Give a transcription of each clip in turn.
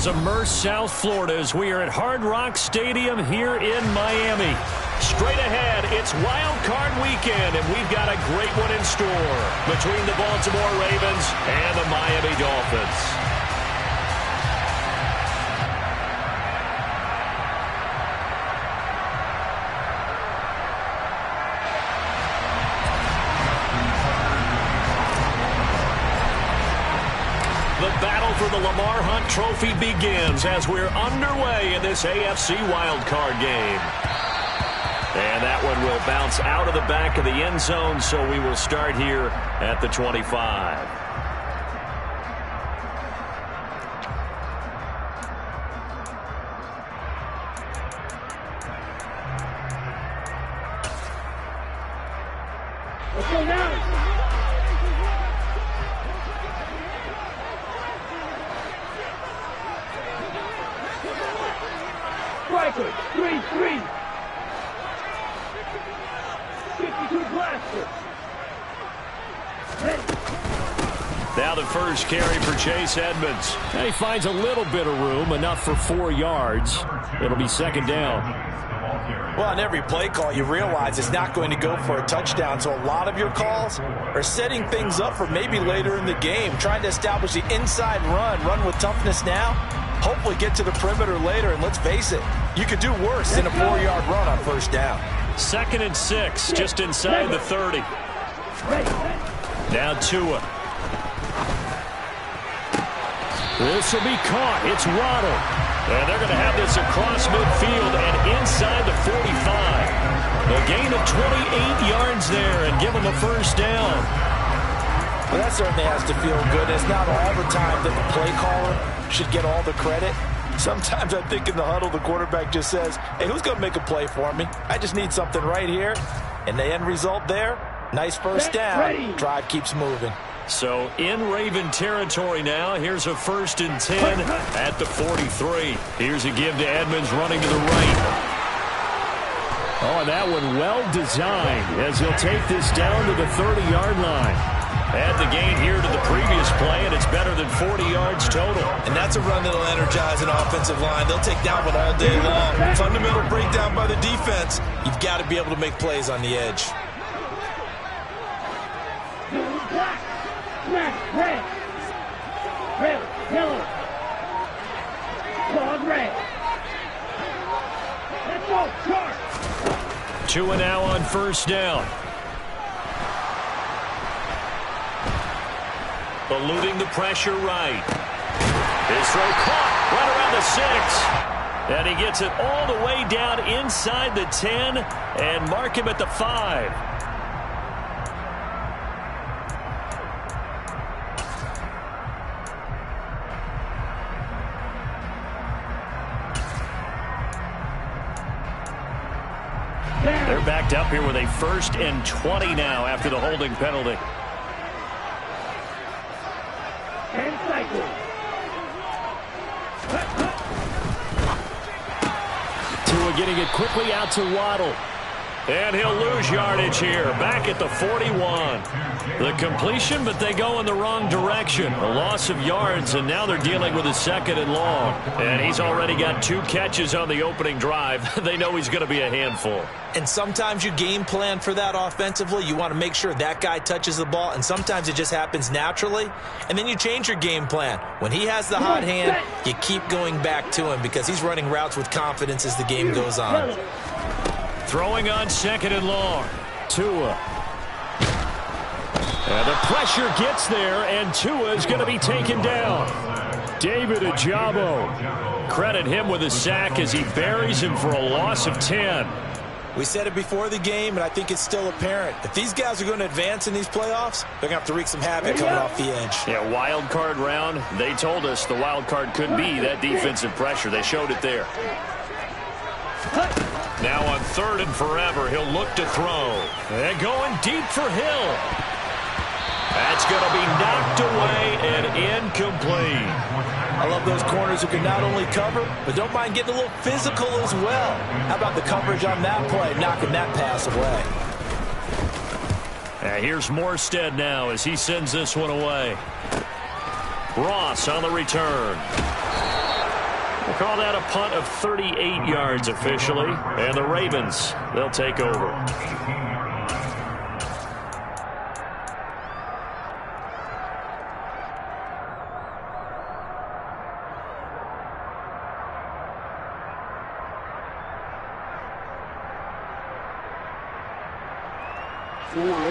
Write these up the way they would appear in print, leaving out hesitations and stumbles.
has immersed South Florida as we are at Hard Rock Stadium here in Miami. Straight ahead, it's Wild Card Weekend, and we've got a great one in store between the Baltimore Ravens and the Miami Dolphins. The battle for the Lamar Hunt Trophy begins as we're underway in this AFC wildcard game. And that one will bounce out of the back of the end zone, so we will start here at the 25. Let's go now. Striker, 3-3. 52 blaster. Now the first carry for Chase Edmonds. And he finds a little bit of room, enough for 4 yards. It'll be second down. Well, on every play call, you realize it's not going to go for a touchdown, so a lot of your calls are setting things up for maybe later in the game, trying to establish the inside run with toughness now, hopefully get to the perimeter later, and let's face it, you could do worse than a 4-yard run on first down. 2nd and 6, just inside the 30. Now Tua. This will be caught. It's Waddle. And they're going to have this across midfield and inside the 45. A gain of 28 yards there and give them a first down. Well, that certainly has to feel good. It's not all the time that the play caller should get all the credit. Sometimes I think in the huddle, the quarterback just says, hey, who's going to make a play for me? I just need something right here. And the end result there, nice first down. Drive keeps moving. So in Raven territory now. Here's a 1st and 10 at the 43. Here's a give to Edmonds running to the right. Oh, and that one well designed as he'll take this down to the 30-yard line. Add the gain here to the previous play, and it's better than 40 yards total. And that's a run that'll energize an offensive line. They'll take that one all day long. Fundamental breakdown by the defense. You've got to be able to make plays on the edge. Red. Yellow. Claude red. Let's go, charge. Tua now on first down. Eluding the pressure right. His throw caught right around the 6. And he gets it all the way down inside the 10 and mark him at the 5. They're backed up here with a 1st and 20 now after the holding penalty. And cycle. Tua getting it quickly out to Waddle. And he'll lose yardage here. Back at the 41. The completion, but they go in the wrong direction. A loss of yards, and now they're dealing with a 2nd and long. And he's already got 2 catches on the opening drive. They know he's going to be a handful. And sometimes you game plan for that offensively. You want to make sure that guy touches the ball, and sometimes it just happens naturally. And then you change your game plan. When he has the hot hand, you keep going back to him because he's running routes with confidence as the game goes on. Throwing on 2nd and long. Tua. And the pressure gets there, and Tua is going to be taken down. David Ojabo. Credit him with a sack as he buries him for a loss of 10. We said it before the game, and I think it's still apparent. If these guys are going to advance in these playoffs, they're going to have to wreak some havoc coming off the edge. Yeah, wild card round. They told us the wild card could be that defensive pressure. They showed it there. Now on 3rd and forever, he'll look to throw. And going deep for Hill. That's going to be knocked away and incomplete. I love those corners who can not only cover, but don't mind getting a little physical as well. How about the coverage on that play, knocking that pass away? Here's Morstead now as he sends this one away. Ross on the return. We'll call that a punt of 38 yards officially. And the Ravens, they'll take over.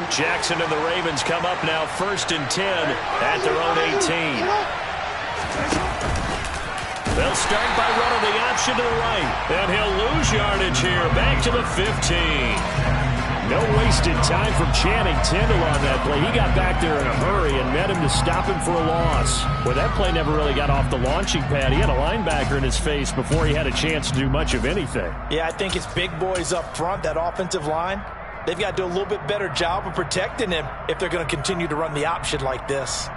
Jackson and the Ravens come up now 1st and 10 at their own 18. They'll start by running the option to the right. And he'll lose yardage here. Back to the 15. No wasted time from Channing Tindall on that play. He got back there in a hurry and met him to stop him for a loss. Well, that play never really got off the launching pad. He had a linebacker in his face before he had a chance to do much of anything. Yeah, I think it's big boys up front, that offensive line. They've got to do a little bit better job of protecting him if they're going to continue to run the option like this.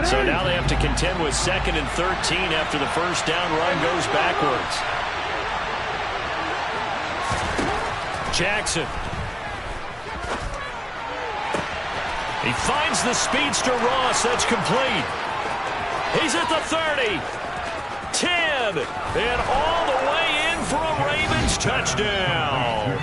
So now they have to contend with 2nd and 13 after the first down run goes backwards. Jackson. He finds the speedster Ross. That's complete. He's at the 30. 10. And all the way in for a Ravens touchdown.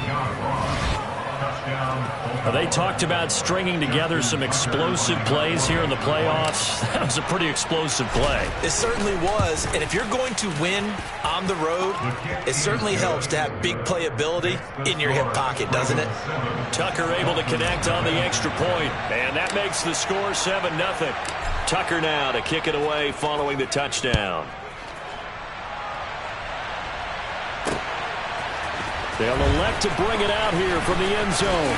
They talked about stringing together some explosive plays here in the playoffs. That was a pretty explosive play. It certainly was. And if you're going to win on the road, it certainly helps to have big playability in your hip pocket, doesn't it? Tucker able to connect on the extra point. And that makes the score 7-0. Tucker now to kick it away following the touchdown. They'll elect to bring it out here from the end zone.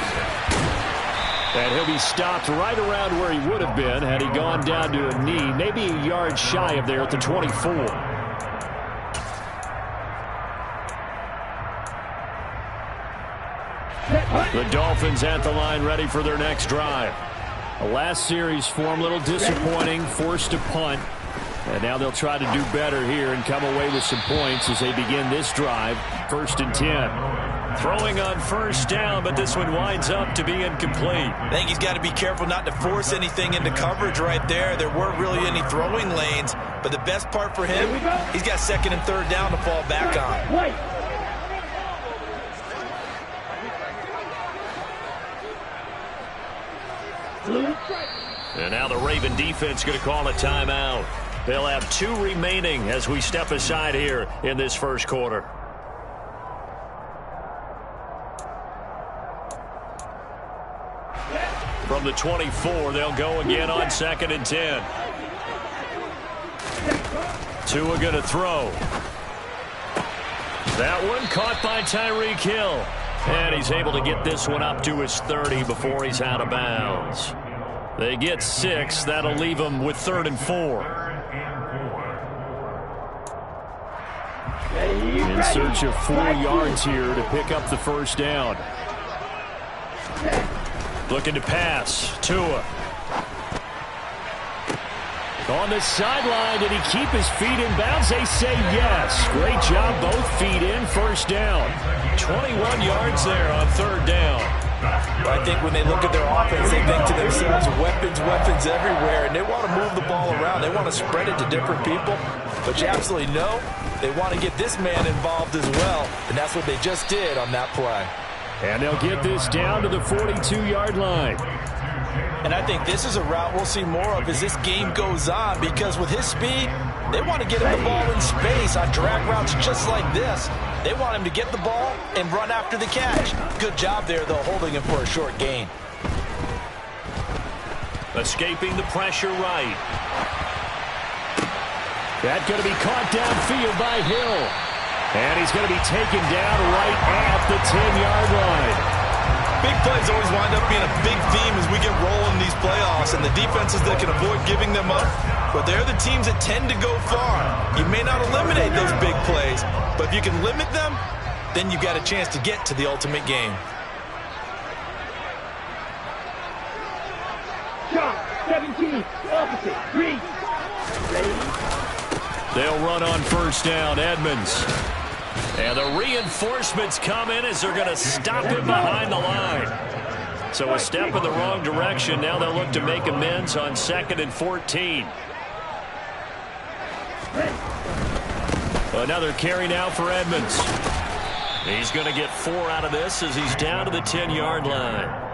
And he'll be stopped right around where he would have been had he gone down to a knee, maybe a yard shy of there at the 24. The Dolphins at the line ready for their next drive. The last series form a little disappointing, forced to punt. And now they'll try to do better here and come away with some points as they begin this drive. 1st and 10. Throwing on first down, but this one winds up to be incomplete. I think he's got to be careful not to force anything into coverage right there. There weren't really any throwing lanes, but the best part for him, he's got 2nd and 3rd down to fall back on. And now the Raven defense going to call a timeout. They'll have 2 remaining as we step aside here in this first quarter. From the 24, they'll go again on 2nd and 10. Tua going to throw. That one caught by Tyreek Hill. And he's able to get this one up to his 30 before he's out of bounds. They get 6. That'll leave them with 3rd and 4. In search of 4 yards here to pick up the first down. Looking to pass. Tua. On the sideline, did he keep his feet in bounds? They say yes. Great job, both feet in, first down. 21 yards there on 3rd down. I think when they look at their offense, they think to themselves, weapons, weapons everywhere, and they want to move the ball around. They want to spread it to different people, but you absolutely know they want to get this man involved as well, and that's what they just did on that play. And they'll get this down to the 42-yard line. And I think this is a route we'll see more of as this game goes on, because with his speed, they want to get him the ball in space on drag routes just like this. They want him to get the ball and run after the catch. Good job there, though, holding him for a short gain. Escaping the pressure right. That's going to be caught downfield by Hill. And he's going to be taken down right at the 10-yard line. Big plays always wind up being a big theme as we get rolling these playoffs, and the defenses that can avoid giving them up, but they're the teams that tend to go far. You may not eliminate those big plays, but if you can limit them, then you've got a chance to get to the ultimate game. Shot, 17, opposite, read. Ready? They'll run on first down, Edmonds. And the reinforcements come in as they're going to stop him behind the line. So a step in the wrong direction. Now they'll look to make amends on 2nd and 14. Another carry now for Edmonds. He's going to get 4 out of this as he's down to the 10-yard line.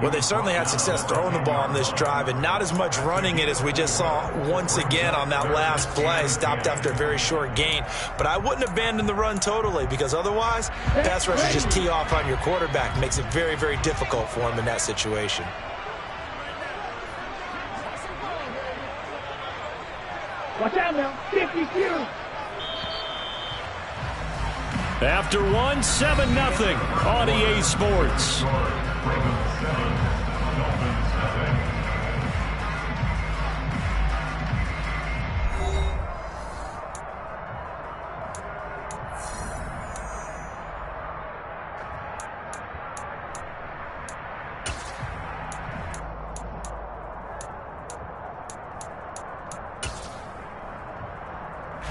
Well, they certainly had success throwing the ball on this drive and not as much running it as we just saw once again on that last play. Stopped after a very short gain. But I wouldn't abandon the run totally because otherwise, pass rushers just tee off on your quarterback. Makes it very, very difficult for him in that situation. Watch out now. 52. After 1, 7-0 on EA Sports.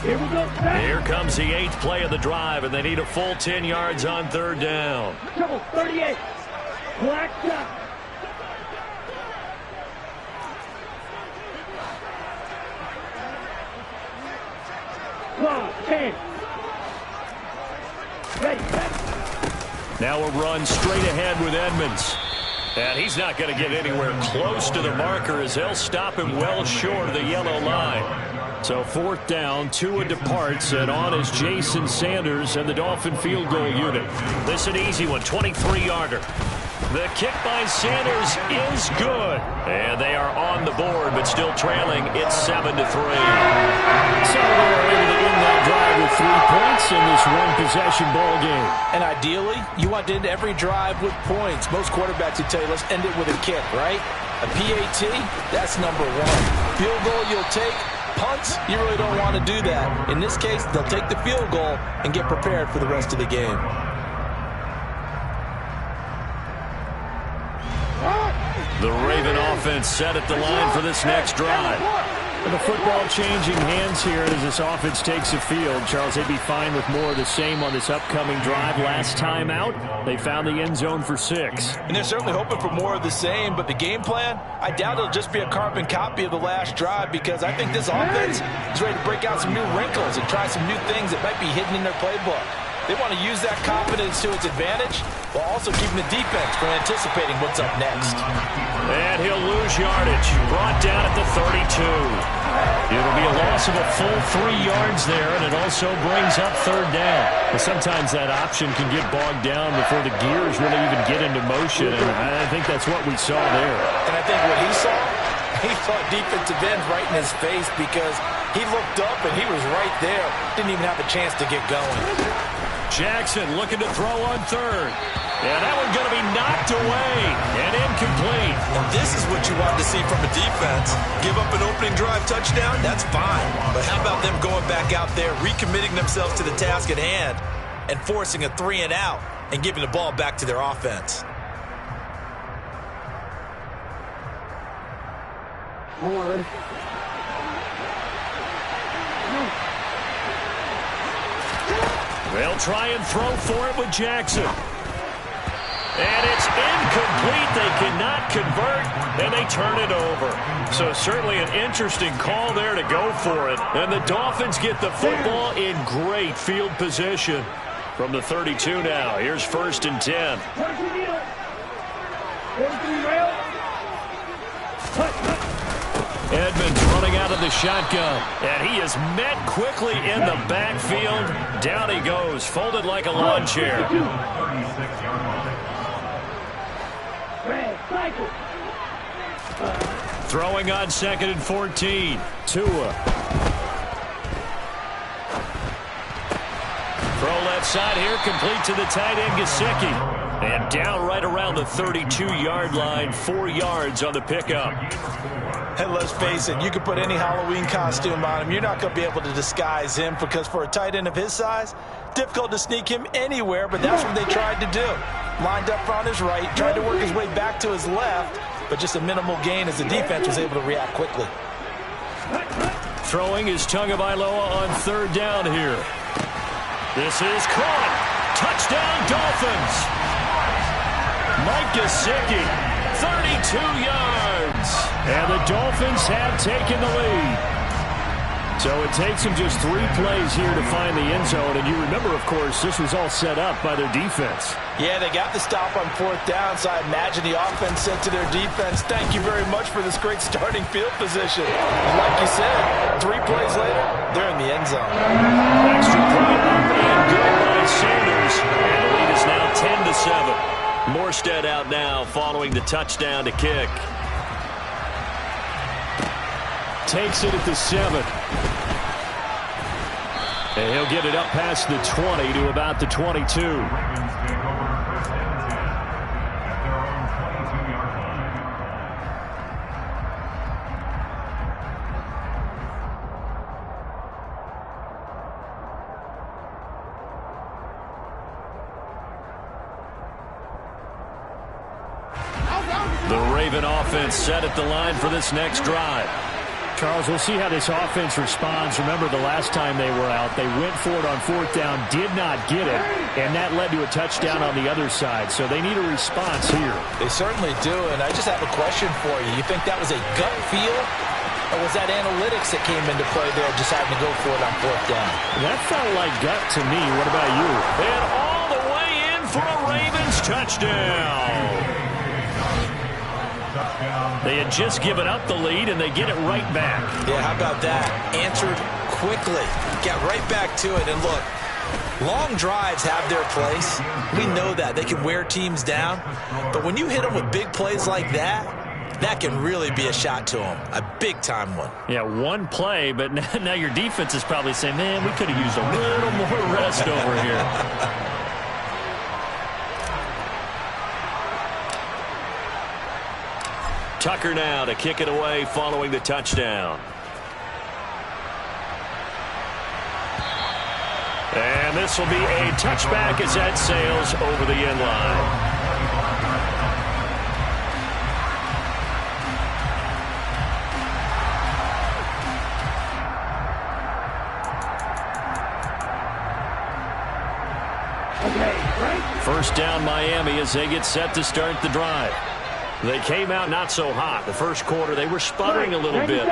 Here we go. Here comes the 8th play of the drive, and they need a full 10 yards on 3rd down. Trouble, 38. Black shot. Close, 10. Ready. Now a run straight ahead with Edmonds. And he's not going to get anywhere close to the marker as they'll stop him well short of the yellow line. So 4th down, Tua departs, and on is Jason Sanders and the Dolphin field goal unit. This an easy one, 23-yarder. The kick by Sanders is good. And they are on the board, but still trailing. It's 7-3. So they're able to end that drive with 3 points in this one-possession ball game. And ideally, you want to end every drive with points. Most quarterbacks would tell you, let's end it with a kick, right? A PAT, that's number 1. Field goal you'll take. Punts, you really don't want to do that. In this case, they'll take the field goal and get prepared for the rest of the game. The Raven offense set at the line for this next drive. And the football changing hands here as this offense takes the field. Charles, they'd be fine with more of the same on this upcoming drive. Last time out, they found the end zone for 6. And they're certainly hoping for more of the same, but the game plan, I doubt it'll just be a carbon copy of the last drive because I think this offense is ready to break out some new wrinkles and try some new things that might be hidden in their playbook. They want to use that confidence to its advantage while also keeping the defense from anticipating what's up next. And he'll lose yardage. Brought down at the 32. It'll be a loss of a full 3 yards there, and it also brings up 3rd down. But sometimes that option can get bogged down before the gears really even get into motion, and I think that's what we saw there. And I think what he saw defensive end right in his face because he looked up and he was right there. Didn't even have a chance to get going. Jackson looking to throw on 3rd. And that one's going to be knocked away and incomplete. And this is what you want to see from a defense. Give up an opening drive touchdown, that's fine. But how about them going back out there, recommitting themselves to the task at hand, and forcing a 3-and-out and giving the ball back to their offense? They'll try and throw for it with Jackson. And it's incomplete. They cannot convert, and they turn it over. So certainly an interesting call there to go for it. And the Dolphins get the football in great field position from the 32 now. Here's 1st and 10. Edmonds running out of the shotgun, and he is met quickly in the backfield. Down he goes, folded like a lawn chair. Throwing on 2nd and 14. Tua. Throw left side here, complete to the tight end, Gesicki. And down right around the 32-yard line, 4 yards on the pickup. And let's face it, you can put any Halloween costume on him. You're not going to be able to disguise him because for a tight end of his size, difficult to sneak him anywhere, but that's what they tried to do. Lined up on his right, tried to work his way back to his left, but just a minimal gain as the defense was able to react quickly. Throwing is Tagovailoa on 3rd down here. This is caught. Touchdown, Dolphins. Mike Gesicki, 32 yards. And the Dolphins have taken the lead. So it takes him just 3 plays here to find the end zone. And you remember, of course, this was all set up by their defense. Yeah, they got the stop on 4th down, so I imagine the offense said to their defense, thank you very much for this great starting field position. And like you said, 3 plays later, they're in the end zone. Extra point up and good by Sanders. And the lead is now 10-7. Morstead out now following the touchdown to kick. Takes it at the 7. And he'll get it up past the 20 to about the 22. The Raven offense set at the line for this next drive. Charles, we'll see how this offense responds. Remember the last time they were out, they went for it on 4th down, did not get it, and that led to a touchdown on the other side. So they need a response here. They certainly do, and I just have a question for you. You think that was a gut feel, or was that analytics that came into play there, deciding to go for it on 4th down? That felt like gut to me. What about you? And all the way in for a Ravens touchdown. They had just given up the lead, and they get it right back. Yeah, how about that? Answered quickly. Got right back to it. And look, long drives have their place. We know that. They can wear teams down. But when you hit them with big plays like that, that can really be a shot to them. A big-time one. Yeah, 1 play, but now your defense is probably saying, man, we could have used a little more rest over here. Tucker now to kick it away following the touchdown. And this will be a touchback as that sails over the end line. First down Miami as they get set to start the drive. They came out not so hot. The first quarter, they were sputtering a little bit,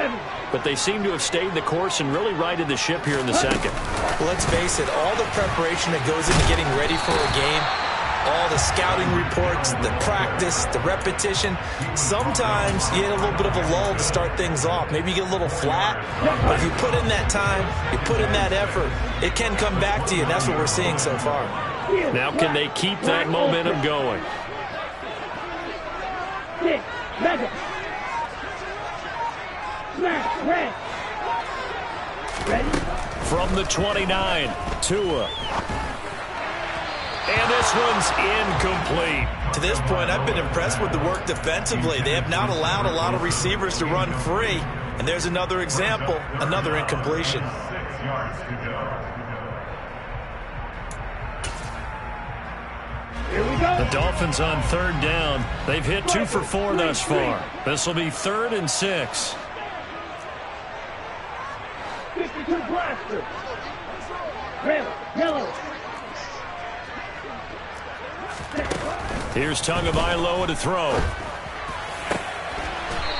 but they seem to have stayed the course and really righted the ship here in the second. Well, let's face it, all the preparation that goes into getting ready for a game, all the scouting reports, the practice, the repetition, sometimes you get a little bit of a lull to start things off. Maybe you get a little flat, but if you put in that time, you put in that effort, it can come back to you, and that's what we're seeing so far. Now can they keep that momentum going? From the 29, Tua. And this one's incomplete. To this point, I've been impressed with the work defensively. They have not allowed a lot of receivers to run free. And there's another example, another incompletion. The Dolphins on 3rd down. They've hit 2 for 4 thus far. This will be 3rd and 6. 52 blaster. Red, yellow. Here's Tagovailoa to throw.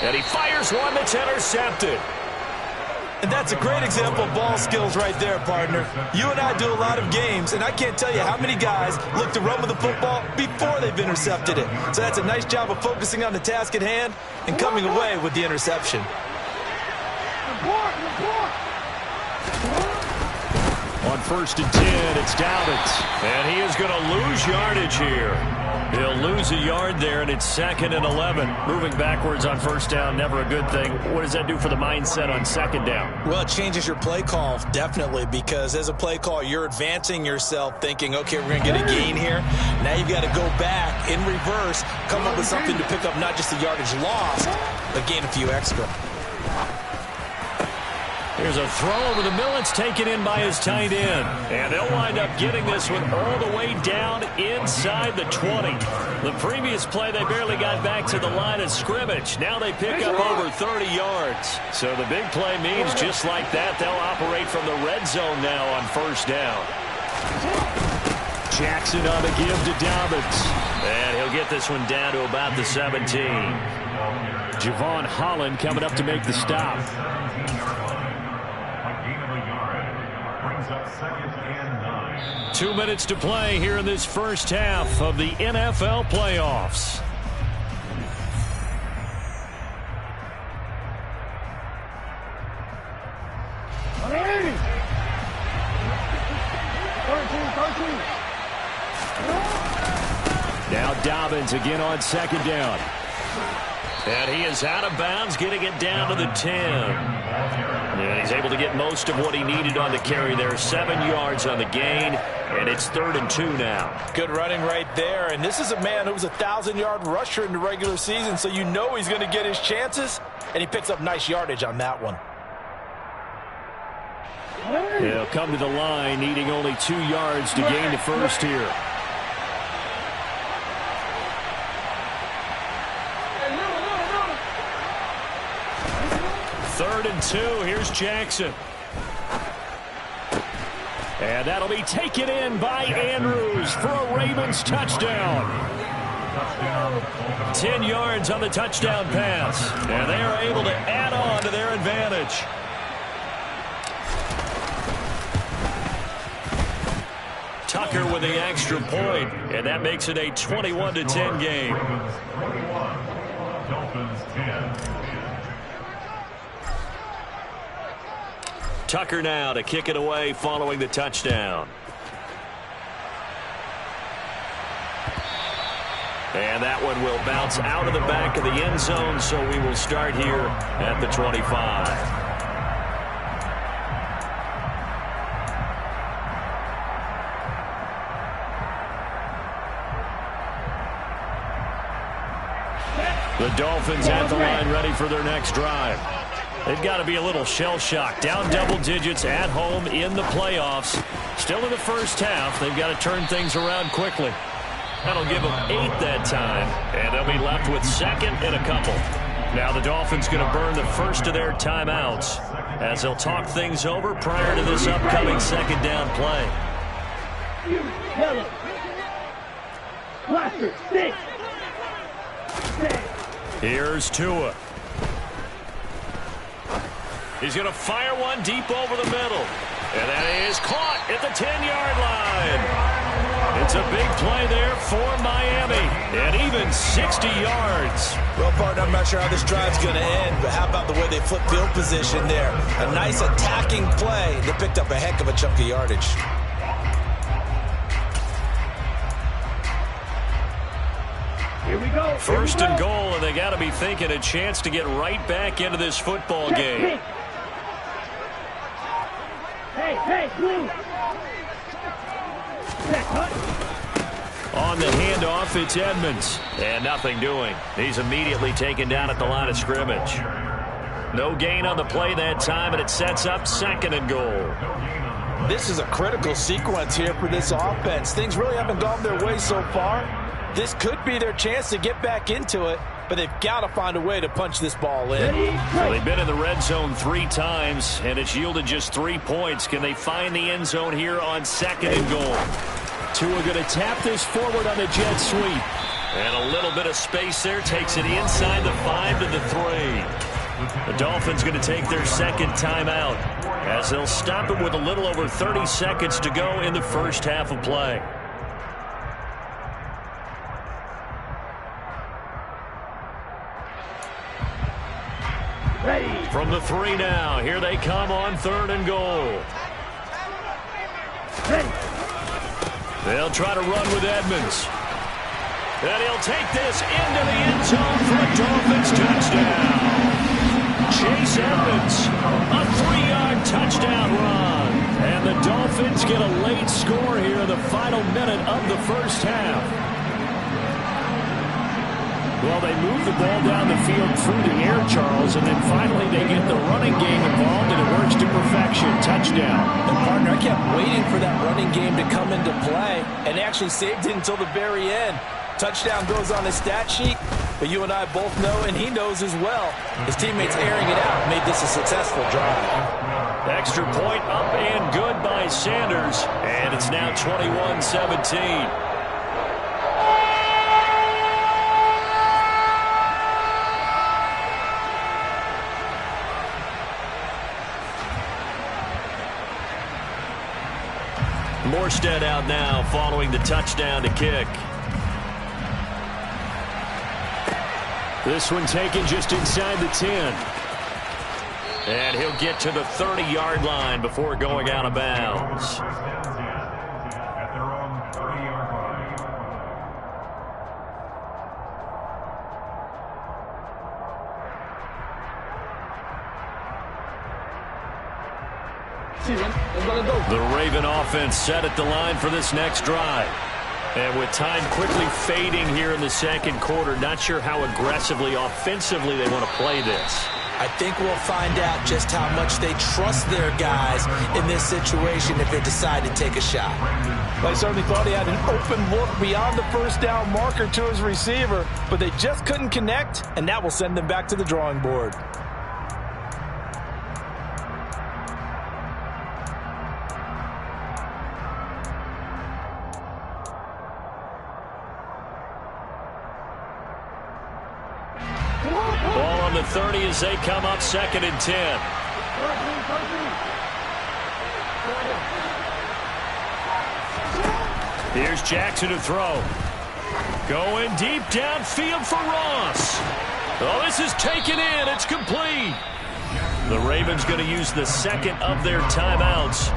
And he fires one that's intercepted. And that's a great example of ball skills right there, partner. You and I do a lot of games, and I can't tell you how many guys look to run with the football before they've intercepted it. So that's a nice job of focusing on the task at hand and coming away with the interception. On 1st and 10, it's Dobbins. And he is going to lose yardage here. He'll lose a yard there, and it's 2nd and 11. Moving backwards on 1st down, never a good thing. What does that do for the mindset on 2nd down? Well, it changes your play call, definitely, because as a play call, you're advancing yourself thinking, okay, we're going to get a gain here. Now you've got to go back in reverse, come up with something to pick up not just the yardage lost, but gain a few extra. Here's a throw over the middle. It's taken in by his tight end. And they'll wind up getting this one all the way down inside the 20. The previous play, they barely got back to the line of scrimmage. Now they pick up over 30 yards. So the big play means just like that, they'll operate from the red zone now on 1st down. Jackson on the give to Dobbins. And he'll get this one down to about the 17. Javon Holland coming up to make the stop. Brings up 2nd and 9. 2 minutes to play here in this first half of the NFL playoffs. Now Dobbins again on 2nd down. And he is out of bounds, getting it down to the 10. And he's able to get most of what he needed on the carry there. 7 yards on the gain, and it's 3rd and 2 now. Good running right there, and this is a man who was a 1,000-yard rusher in the regular season, so you know he's going to get his chances, and he picks up nice yardage on that one. He'll come to the line, needing only 2 yards to gain the first here. Third and 2. Here's Jackson. And that'll be taken in by Andrews for a Ravens touchdown. 10 yards on the touchdown pass. And they are able to add on to their advantage. Tucker with the extra point, and that makes it a 21-10 game. Dolphins 10. Tucker now to kick it away following the touchdown. And that one will bounce out of the back of the end zone, so we will start here at the 25. The Dolphins at the line, ready for their next drive. They've got to be a little shell-shocked. Down double digits at home in the playoffs. Still in the first half. They've got to turn things around quickly. That'll give them 8 that time, and they'll be left with 2nd and a couple. Now the Dolphins going to burn the first of their timeouts as they'll talk things over prior to this upcoming 2nd down play. Yellow. Blaster, stick. Here's Tua. He's going to fire one deep over the middle. And that is caught at the 10-yard line. It's a big play there for Miami. And even 60 yards. Well, partner, I'm not sure how this drive's going to end, but how about the way they flip field position there? A nice attacking play. They picked up a heck of a chunk of yardage. Here we go. First and goal, and they got to be thinking a chance to get right back into this football game. Hey, blue. On the handoff, it's Edmonds. And nothing doing. He's immediately taken down at the line of scrimmage. No gain on the play that time, and it sets up 2nd and goal. This is a critical sequence here for this offense. Things really haven't gone their way so far. This could be their chance to get back into it, but they've got to find a way to punch this ball in. Well, they've been in the red zone 3 times, and it's yielded just 3 points. Can they find the end zone here on 2nd and goal? Tua going to tap this forward on the jet sweep. And a little bit of space there takes it inside the 5 to the 3. The Dolphins going to take their 2nd timeout as they'll stop it with a little over 30 seconds to go in the first half of play. From the 3 now, here they come on 3rd and goal. They'll try to run with Edmonds. And he'll take this into the end zone for a Dolphins touchdown. Chase Edmonds, a 3-yard touchdown run. And the Dolphins get a late score here in the final minute of the first half. Well, they move the ball down the field through the air, Charles, and then finally they get the running game involved, and it works to perfection. Touchdown. And, partner, I kept waiting for that running game to come into play, and actually saved it until the very end. Touchdown goes on his stat sheet, but you and I both know, and he knows as well, his teammates airing it out made this a successful drive. Extra point up and good by Sanders, and it's now 21-17. Morstead out now following the touchdown to kick. This one taken just inside the 10. And he'll get to the 30-yard line before going out of bounds. At their own 30-yard line. The Raven offense set at the line for this next drive. And with time quickly fading here in the second quarter, not sure how aggressively, offensively they want to play this. I think we'll find out just how much they trust their guys in this situation if they decide to take a shot. I certainly thought he had an open look beyond the first down marker to his receiver, but they just couldn't connect, and that will send them back to the drawing board. Ball on the 30 as they come up 2nd and 10. Here's Jackson to throw. Going deep downfield for Ross. Oh, this is taken in. It's complete. The Ravens going to use the second of their timeouts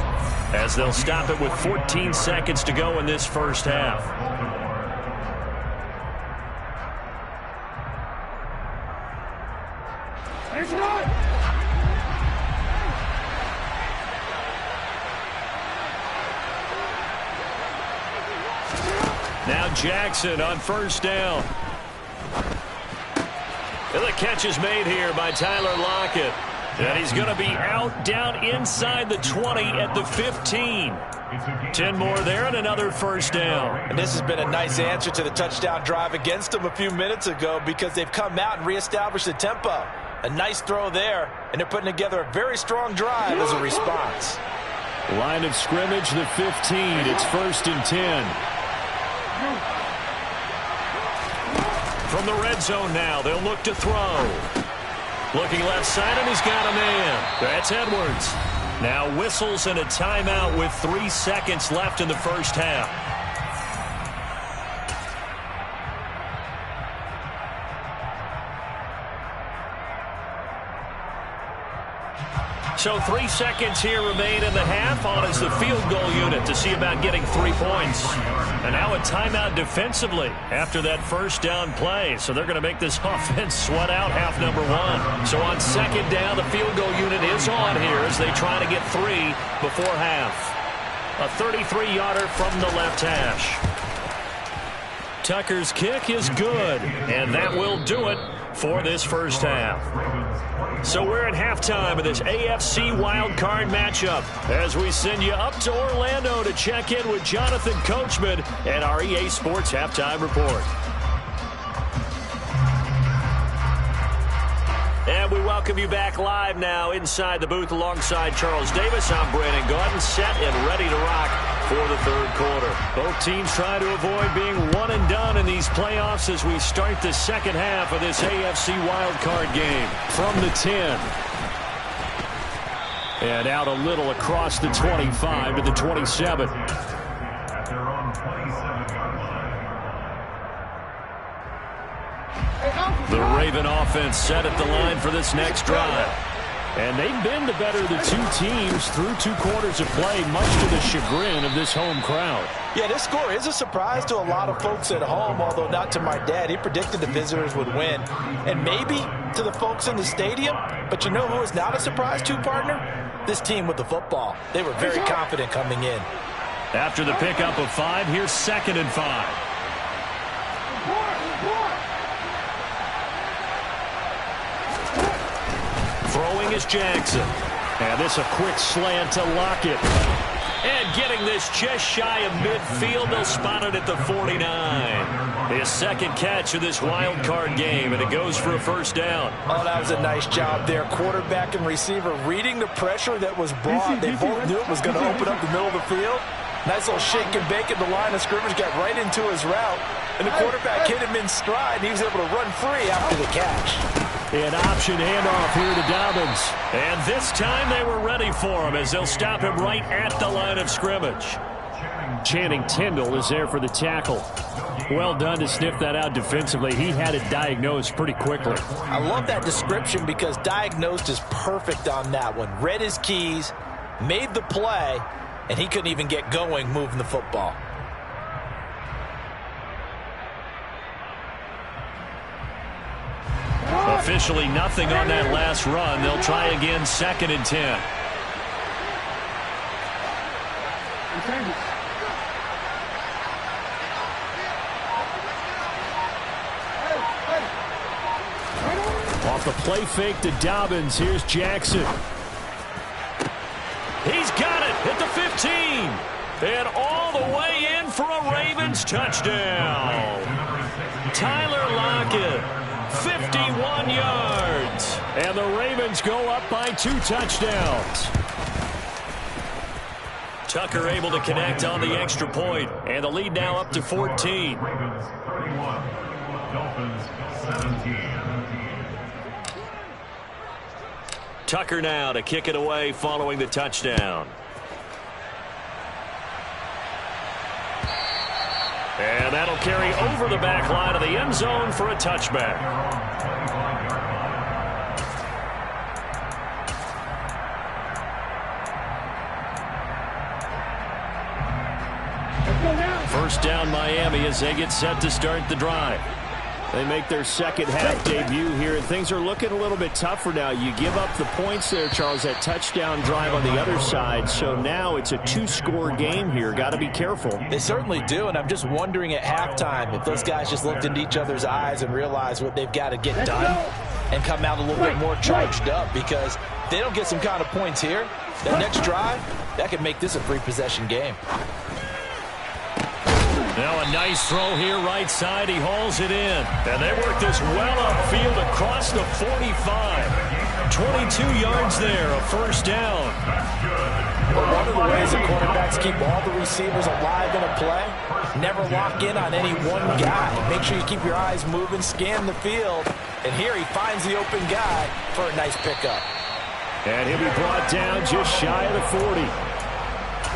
as they'll stop it with 14 seconds to go in this first half. Now Jackson on first down. And the catch is made here by Tyler Lockett. And he's going to be out down inside the 20 at the 15. 10 more there and another first down. And this has been a nice answer to the touchdown drive against them a few minutes ago because they've come out and reestablished the tempo. A nice throw there, and they're putting together a very strong drive as a response. Line of scrimmage, the 15. It's 1st and 10. From the red zone now, they'll look to throw. Looking left side, and he's got a man. That's Edwards. Now whistles and a timeout with 3 seconds left in the first half. So 3 seconds here remain in the half. On is the field goal unit to see about getting 3 points. And now a timeout defensively after that first down play. So they're going to make this offense sweat out half number 1. So on second down, the field goal unit is on here as they try to get 3 before half. A 33-yarder from the left hash. Tucker's kick is good, and that will do it for this first half. So we're at halftime of this AFC wildcard matchup as we send you up to Orlando to check in with Jonathan Coachman and our EA Sports Halftime Report. And we welcome you back live now inside the booth alongside Charles Davis. I'm Brandon Gaudin, set and ready to rock for the third quarter. Both teams trying to avoid being one and done in these playoffs as we start the second half of this AFC wildcard game. From the 10. And out a little across the 25 to the 27. At their own 27-yard line. The Raven offense set at the line for this next drive. And they've been the better of the two teams through 2 quarters of play, much to the chagrin of this home crowd. Yeah, this score is a surprise to a lot of folks at home, although not to my dad. He predicted the visitors would win. And maybe to the folks in the stadium. But you know who is not a surprise to, partner? This team with the football. They were very confident coming in. After the pickup of 5, here's 2nd and 5. Throwing is Jackson. And this a quick slant to Lockett. And getting this just shy of midfield, they'll spot it at the 49. His second catch of this wild card game, and it goes for a first down. Oh, that was a nice job there. Quarterback and receiver reading the pressure that was brought. They both knew it was going to open up the middle of the field. Nice little shake and bake at the line of scrimmage, got right into his route. And the quarterback hit him in stride, and he was able to run free after the catch. An option handoff here to Dobbins. And this time they were ready for him as they'll stop him right at the line of scrimmage. Channing Tindall is there for the tackle. Well done to sniff that out defensively. He had it diagnosed pretty quickly. I love that description because diagnosed is perfect on that one. Read his keys, made the play, and he couldn't even get going moving the football. Officially nothing on that last run. They'll try again, 2nd and 10. Off the play fake to Dobbins. Here's Jackson. He's got it at the 15. And all the way in for a Ravens touchdown. Tyler Lockett, 51 yards. And the Ravens go up by 2 touchdowns. Tucker able to connect on the extra point, and the lead now up to 14. Ravens 31, Dolphins 17. Tucker now to kick it away following the touchdown. And that'll carry over the back line of the end zone for a touchback. First down Miami as they get set to start the drive. They make their second half debut here, and things are looking a little bit tougher now. You give up the points there, Charles, that touchdown drive on the other side. So now it's a 2-score game here. Got to be careful. They certainly do, and I'm just wondering at halftime if those guys just looked into each other's eyes and realized what they've got to get done and come out a little bit more charged up, because if they don't get some kind of points here, that next drive, that could make this a 3-possession game. Now a nice throw here right side. He hauls it in. And they work this well upfield across the 45. 22 yards there, a first down. Well, one of the ways the quarterbacks keep all the receivers alive in a play, never lock in on any one guy. Make sure you keep your eyes moving, scan the field. And here he finds the open guy for a nice pickup. And he'll be brought down just shy of the 40.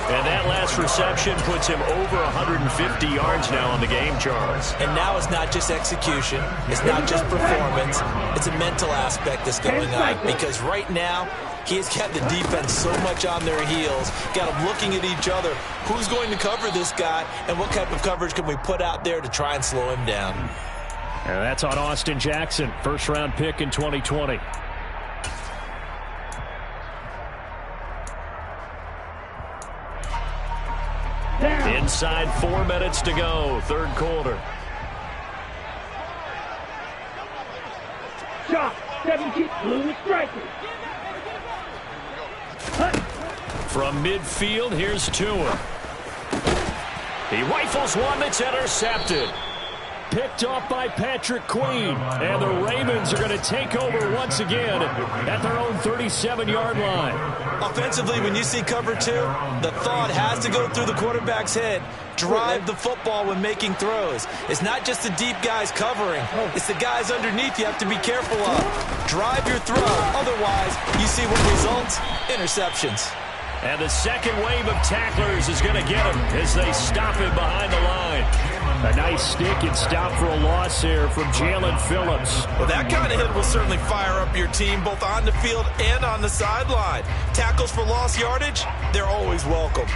And that last reception puts him over 150 yards now on the game, Charles. And now it's not just execution. It's not just performance. It's a mental aspect that's going on. Because right now, he has got the defense so much on their heels, got them looking at each other. Who's going to cover this guy, and what type of coverage can we put out there to try and slow him down? And that's on Austin Jackson, first-round pick in 2020. Inside 4 minutes to go, third quarter. Shot, 17, blue striker. From midfield, here's Tua. He rifles one that's intercepted. Picked off by Patrick Queen. And the Ravens are going to take over once again at their own 37-yard line. Offensively, when you see cover 2, the thought has to go through the quarterback's head. Drive the football when making throws. It's not just the deep guys covering. It's the guys underneath you have to be careful of. Drive your throw. Otherwise, you see what results? Interceptions. And the second wave of tacklers is going to get him as they stop him behind the line. A nice stick and stop for a loss there from Jalen Phillips. Well, that kind of hit will certainly fire up your team both on the field and on the sideline. Tackles for lost yardage, they're always welcome.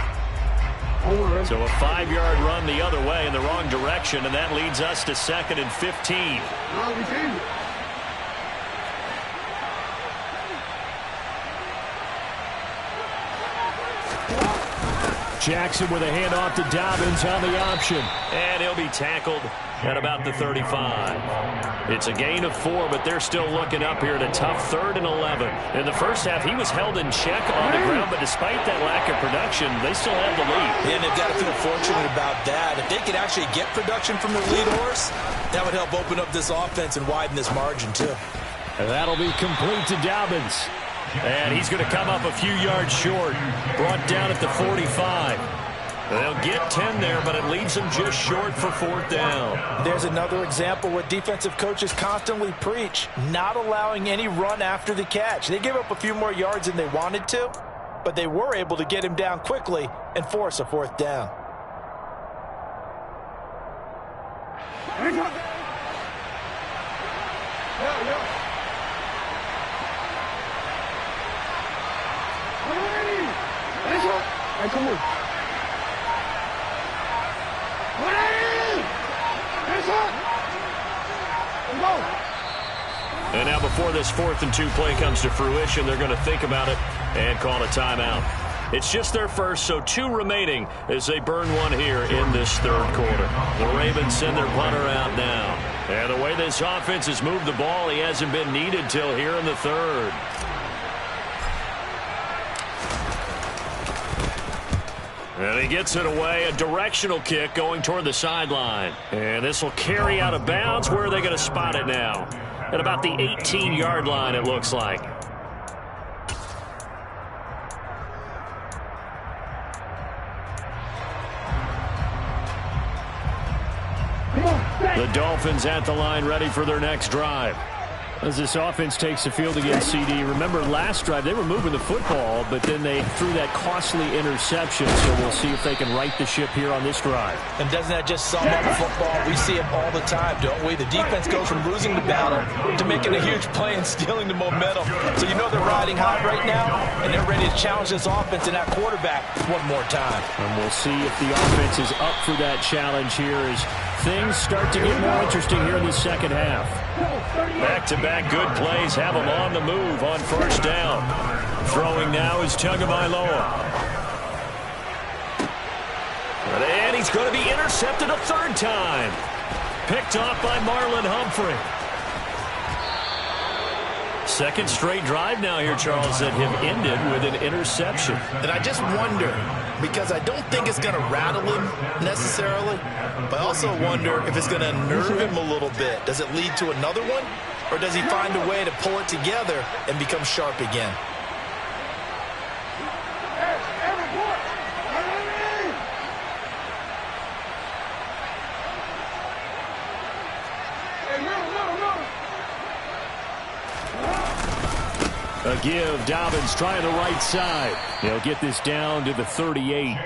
So a 5-yard run the other way in the wrong direction, and that leads us to 2nd and 15. Jackson with a handoff to Dobbins on the option. And he'll be tackled at about the 35. It's a gain of 4, but they're still looking up here at a tough 3rd and 11. In the first half, he was held in check on the ground, but despite that lack of production, they still have the lead. And they've got to feel fortunate about that. If they could actually get production from their lead horse, that would help open up this offense and widen this margin, too. And that'll be complete to Dobbins. And he's going to come up a few yards short. Brought down at the 45. They'll get 10 there, but it leaves them just short for 4th down. There's another example what defensive coaches constantly preach, not allowing any run after the catch. They give up a few more yards than they wanted to, but they were able to get him down quickly and force a fourth down. And now before this 4th and 2 play comes to fruition, they're going to think about it and call a timeout. It's just their first, so 2 remaining as they burn one here in this 3rd quarter. The Ravens send their punter out now. And the way this offense has moved the ball, he hasn't been needed till here in the 3rd. And he gets it away, a directional kick going toward the sideline. And this will carry out of bounds. Where are they going to spot it now? At about the 18-yard line, it looks like. The Dolphins at the line, ready for their next drive. As this offense takes the field against CD, remember last drive they were moving the football, but then they threw that costly interception, so we'll see if they can right the ship here on this drive. And doesn't that just sum up football? We see it all the time, don't we? The defense goes from losing the battle to making a huge play and stealing the momentum. So you know they're riding high right now, and they're ready to challenge this offense and that quarterback one more time. And we'll see if the offense is up for that challenge here as things start to get more interesting here in the second half. Back-to-back good plays have them on the move on first down. Throwing now is Tagovailoa. And he's going to be intercepted a 3rd time. Picked off by Marlon Humphrey. Second straight drive now here, Charles, that have ended with an interception. And I just wonder, because I don't think it's going to rattle him necessarily, but I also wonder if it's going to nerve him a little bit. Does it lead to another one? Or does he find a way to pull it together and become sharp again? A give, Dobbins trying the right side. He'll get this down to the 38.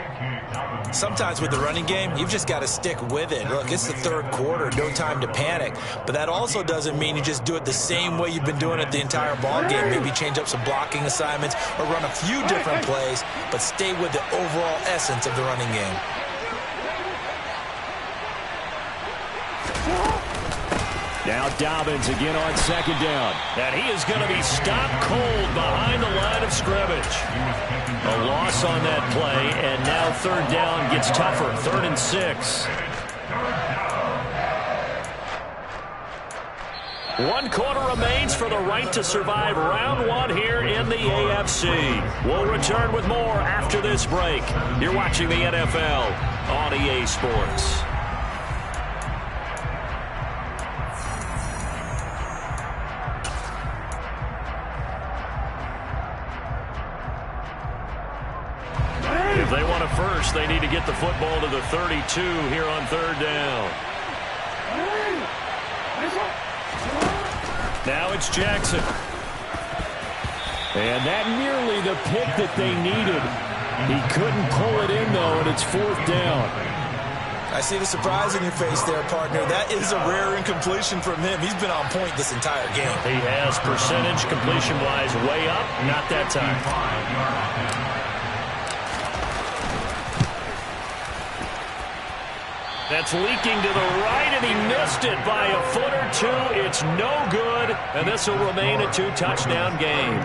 Sometimes with the running game, you've just got to stick with it. Look, it's the 3rd quarter, no time to panic. But that also doesn't mean you just do it the same way you've been doing it the entire ball game. Maybe change up some blocking assignments or run a few different plays, but stay with the overall essence of the running game. Now Dobbins again on 2nd down. And he is going to be stopped cold behind the line of scrimmage. A loss on that play, and now 3rd down gets tougher. 3rd and 6. 1 quarter remains for the right to survive round 1 here in the AFC. We'll return with more after this break. You're watching the NFL on EA Sports. If they want a first, they need to get the football to the 32 here on 3rd down. Now it's Jackson. And that nearly the pick that they needed. He couldn't pull it in, though, and it's 4th down. I see the surprise in your face there, partner. That is a rare incompletion from him. He's been on point this entire game. He has percentage completion-wise way up. Not that time. That's leaking to the right, and he missed it by a foot or 2. It's no good, and this will remain a 2-touchdown game.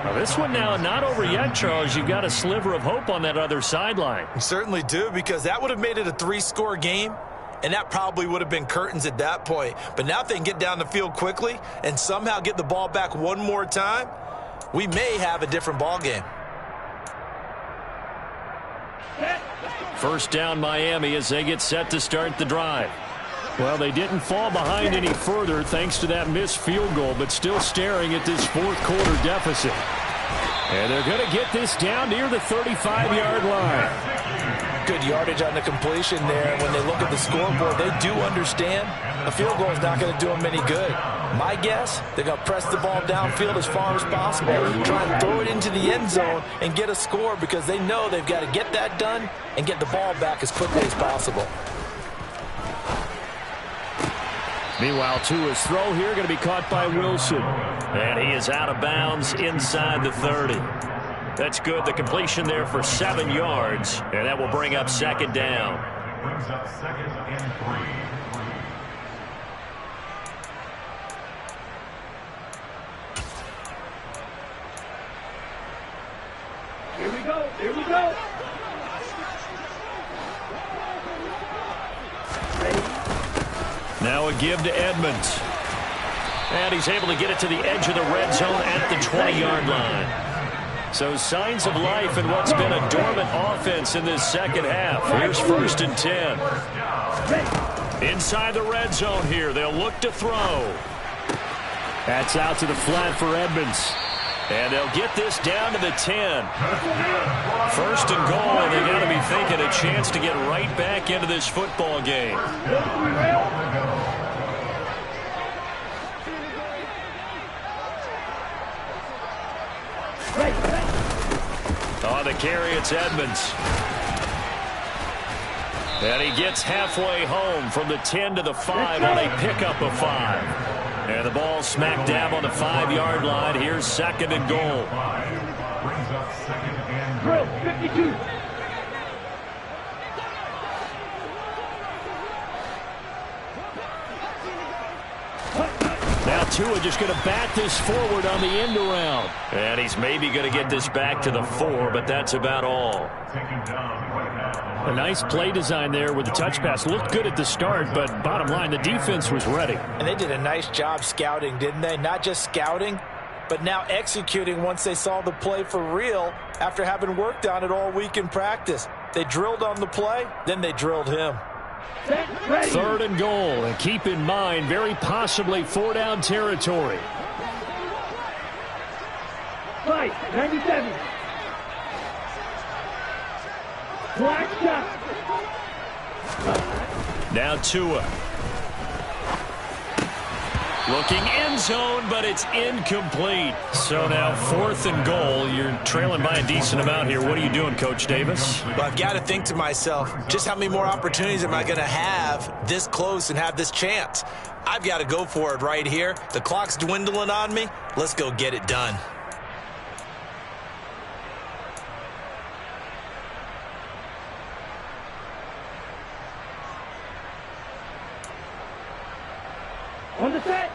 Now this one now not over yet, Charles. You've got a sliver of hope on that other sideline. You certainly do, because that would have made it a 3-score game, and that probably would have been curtains at that point. But now if they can get down the field quickly and somehow get the ball back one more time, we may have a different ball game. First down Miami as they get set to start the drive. Well, they didn't fall behind any further thanks to that missed field goal, but still staring at this 4th quarter deficit. And they're going to get this down near the 35-yard line. Good yardage on the completion there. When they look at the scoreboard, they do understand a field goal is not going to do them any good. My guess, they're going to press the ball downfield as far as possible, try and throw it into the end zone and get a score because they know they've got to get that done and get the ball back as quickly as possible. Meanwhile, Tua's throw here going to be caught by Wilson. And he is out of bounds inside the 30. That's good. The completion there for 7 yards. And that will bring up second down. Brings up second and 3. Here we go. Here we go. Now a give to Edmonds. And he's able to get it to the edge of the red zone at the 20-yard line. So signs of life in what's been a dormant offense in this second half. Here's 1st and 10. Inside the red zone here. They'll look to throw. That's out to the flat for Edmonds. And they'll get this down to the 10. 1st and goal, and they got to be thinking a chance to get right back into this football game. On the carry, it's Edmonds. And he gets halfway home from the 10 to the 5 on a pickup of 5. And the ball smack dab on the 5-yard line. Here's 2nd and goal. Brings up second and Drill 52. Now Tua just going to bat this forward on the end around. And he's maybe going to get this back to the 4, but that's about all. taken down right now. A nice play design there with the touch pass. Looked good at the start, but bottom line, the defense was ready. And they did a nice job scouting, didn't they? Not just scouting, but now executing once they saw the play for real after having worked on it all week in practice. They drilled on the play, then they drilled him. 3rd and goal, and keep in mind, very possibly 4-down territory. Fight, 97. Black shot. Now Tua. Looking end zone, but it's incomplete. So now 4th and goal. You're trailing by a decent amount here. What are you doing, Coach Davis? Well, I've got to think to myself, just how many more opportunities am I going to have this close and have this chance? I've got to go for it right here. The clock's dwindling on me. Let's go get it done. On the set.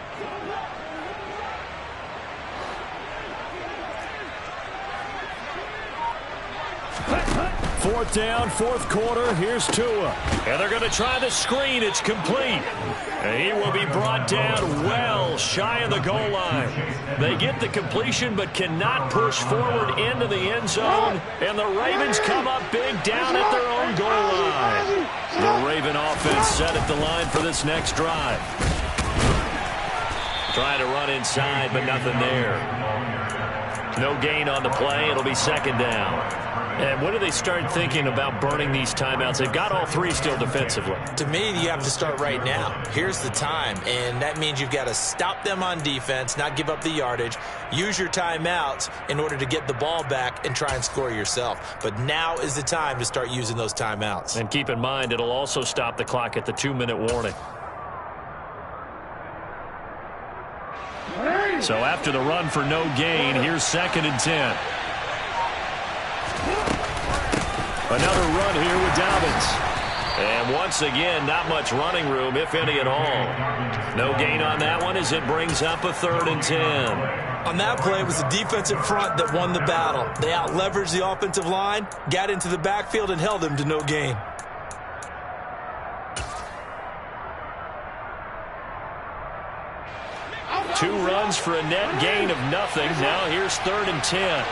Fourth down, 4th quarter. Here's Tua. And they're going to try the screen. It's complete. And he will be brought down well shy of the goal line. They get the completion but cannot push forward into the end zone. And the Ravens come up big down at their own goal line. The Raven offense set at the line for this next drive. Trying to run inside, but nothing there. No gain on the play. It'll be 2nd down. And when do they start thinking about burning these timeouts? They've got all 3 still defensively. To me, you have to start right now. Here's the time, and that means you've got to stop them on defense, not give up the yardage, use your timeouts in order to get the ball back and try and score yourself. But now is the time to start using those timeouts. And keep in mind, it'll also stop the clock at the 2-minute warning. So after the run for no gain, here's 2nd and 10. Another run here with Dobbins. And once again, not much running room, if any at all. No gain on that one as it brings up a 3rd and 10. On that play, it was the defensive front that won the battle. They out-leveraged the offensive line, got into the backfield, and held them to no gain. Two runs for a net gain of nothing. Now here's 3rd and 10.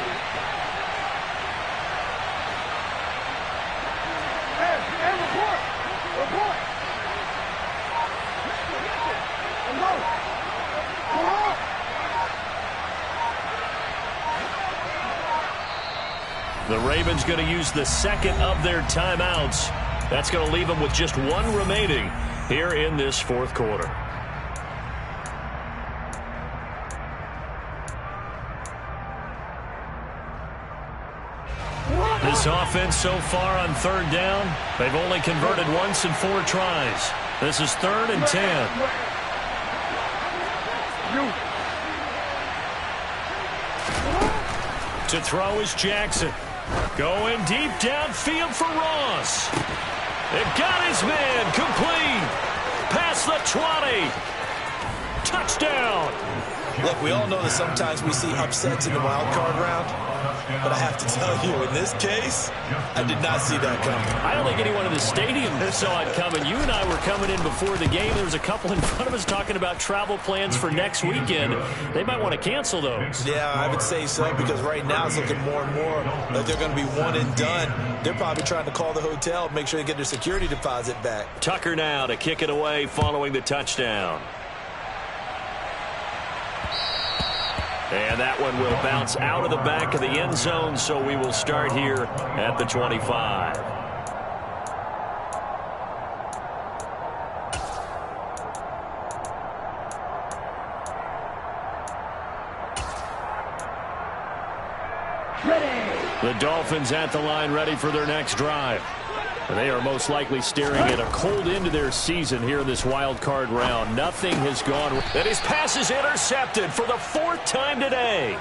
The Ravens going to use the second of their timeouts. That's going to leave them with just one remaining here in this fourth quarter. This offense so far on third down, they've only converted once in 4 tries. This is 3rd and 10. To throw is Jackson. Going deep downfield for Ross. They've got his man complete. Past the 20. Touchdown. Look, we all know that sometimes we see upsets in the wild card round, but I have to tell you, in this case, I did not see that coming. I don't think anyone in the stadium saw it coming. You and I were coming in before the game. There was a couple in front of us talking about travel plans for next weekend. They might want to cancel those. Yeah, I would say so, because right now it's looking more and more like they're going to be one and done. They're probably trying to call the hotel, make sure they get their security deposit back. Tucker now to kick it away following the touchdown. And that one will bounce out of the back of the end zone, so we will start here at the 25. The Dolphins at the line, ready for their next drive. And they are most likely staring at a cold end to their season here in this wild card round. Nothing has gone. And his pass is intercepted for the 4th time today.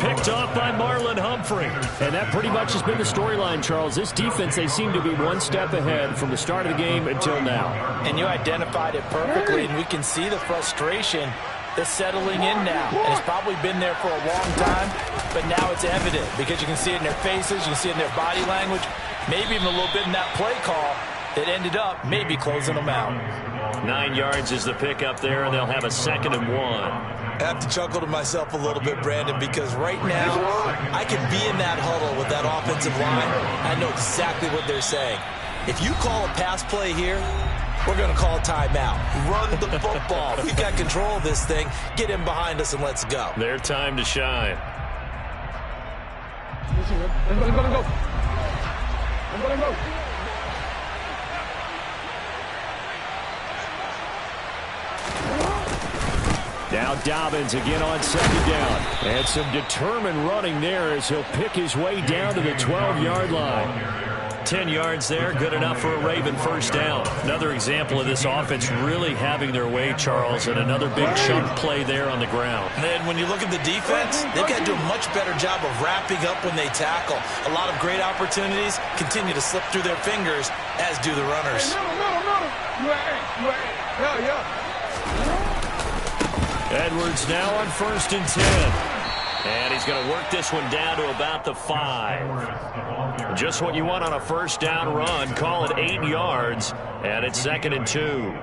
Picked off by Marlon Humphrey. And that pretty much has been the storyline, Charles. This defense, they seem to be one step ahead from the start of the game until now. And you identified it perfectly, and we can see the frustration that's settling in now. And it's probably been there for a long time, but now it's evident because you can see it in their faces, you can see it in their body language, maybe even a little bit in that play call that ended up maybe closing them out. 9 yards is the pickup there, and they'll have a 2nd and 1. I have to chuckle to myself a little bit, Brandon, because right now I could be in that huddle with that offensive line. I know exactly what they're saying. If you call a pass play here, we're going to call a timeout. Run the football. We've got control of this thing. Get in behind us and let's go. Their time to shine. I'm gonna go. I'm gonna go. Now Dobbins again on 2nd down. And some determined running there as he'll pick his way down to the 12-yard line. 10 yards there, good enough for a Raven first down. Another example of this offense really having their way, Charles, and another big chunk play there on the ground. And when you look at the defense, they've got to do a much better job of wrapping up when they tackle. A lot of great opportunities continue to slip through their fingers, as do the runners. Edwards now on 1st and 10. And he's going to work this one down to about the 5. Just what you want on a first down run. Call it 8 yards, and it's 2nd and 2.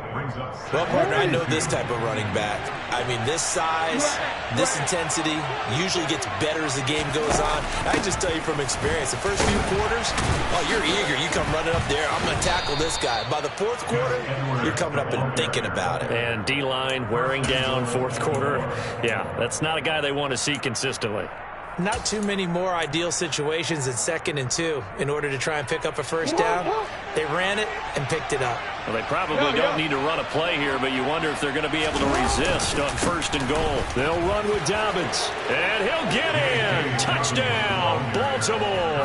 Well, partner, I know this type of running back. I mean, this size, this intensity usually gets better as the game goes on. I just tell you from experience, the first few quarters, oh, you're eager. You come running up there. I'm going to tackle this guy. By the 4th quarter, you're coming up and thinking about it. And D-line wearing down 4th quarter. Yeah, that's not a guy they want to see consistently. Not too many more ideal situations in 2nd and 2 in order to try and pick up a first down. They ran it and picked it up. Well, they probably don't need to run a play here, but you wonder if they're going to be able to resist on 1st and goal. They'll run with Dobbins. And he'll get in. Touchdown, Baltimore.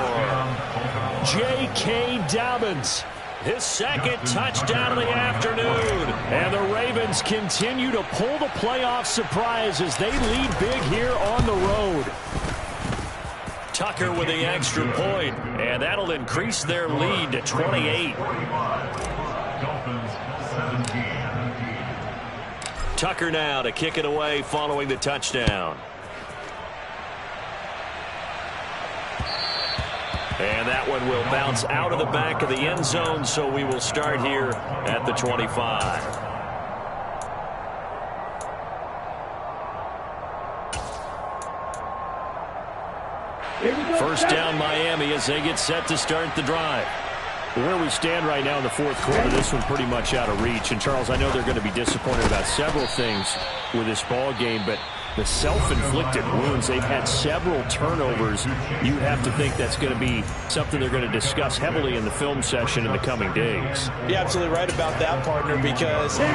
J.K. Dobbins. His 2nd touchdown of the afternoon. And the Ravens continue to pull the playoff surprise as they lead big here on the road. Tucker with the extra point, and that'll increase their lead to 28. Tucker now to kick it away following the touchdown. And that one will bounce out of the back of the end zone, so we will start here at the 25. First down Miami as they get set to start the drive. Where we stand right now in the 4th quarter, this one pretty much out of reach. And, Charles, I know they're going to be disappointed about several things with this ball game, but the self-inflicted wounds. They've had several turnovers. You have to think that's going to be something they're going to discuss heavily in the film session in the coming days. You're absolutely right about that, partner, because they're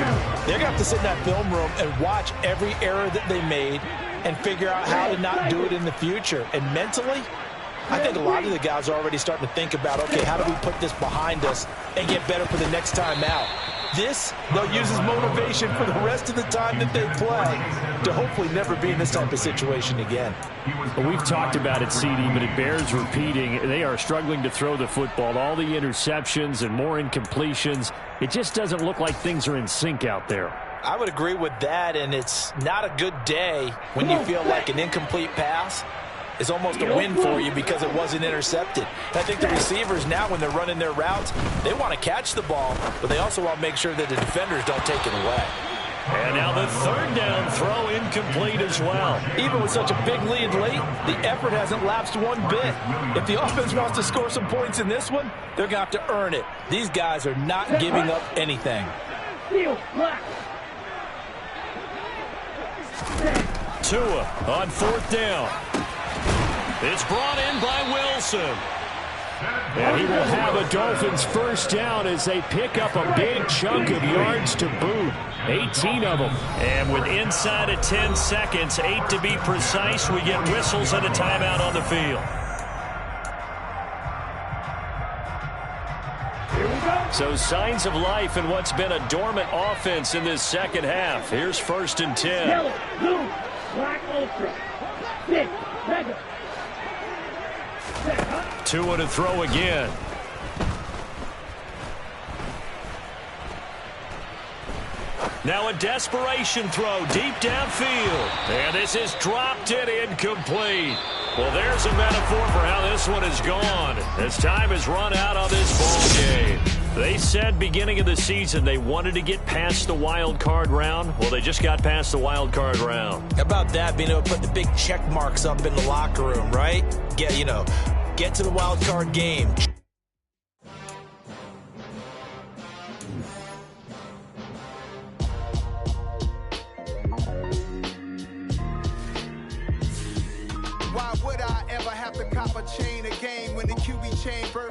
going to have to sit in that film room and watch every error that they made and figure out how to not do it in the future. And mentally, I think a lot of the guys are already starting to think about, okay, how do we put this behind us and get better for the next time out? This, they'll use as motivation for the rest of the time that they play to hopefully never be in this type of situation again. Well, we've talked about it, CD, but it bears repeating. They are struggling to throw the football. All the interceptions and more incompletions. It just doesn't look like things are in sync out there. I would agree with that, and it's not a good day when you feel like an incomplete pass is almost a win for you because it wasn't intercepted. And I think the receivers now, when they're running their routes, they want to catch the ball, but they also want to make sure that the defenders don't take it away. And now the third down throw incomplete as well. Even with such a big lead late, the effort hasn't lapsed one bit. If the offense wants to score some points in this one, they're going to have to earn it. These guys are not giving up anything. Tua on fourth down. It's brought in by Wilson. And he will have a Dolphins first down as they pick up a big chunk of yards to boot. 18 of them. And with inside of 10 seconds, 8 to be precise, we get whistles and a timeout on the field. So signs of life in what's been a dormant offense in this second half. Here's first and 10. Yellow, blue, black, ultra, stick, mega. Tua to throw again. Now a desperation throw deep downfield. And this is dropped and incomplete. Well, there's a metaphor for how this one is gone. As time has run out on this ball game. They said beginning of the season they wanted to get past the wild card round. Well, they just got past the wild card round. How about that, being able to put the big check marks up in the locker room, right? Get to the wild card game. Why would I ever have to cop a chain again when the QB chain birth?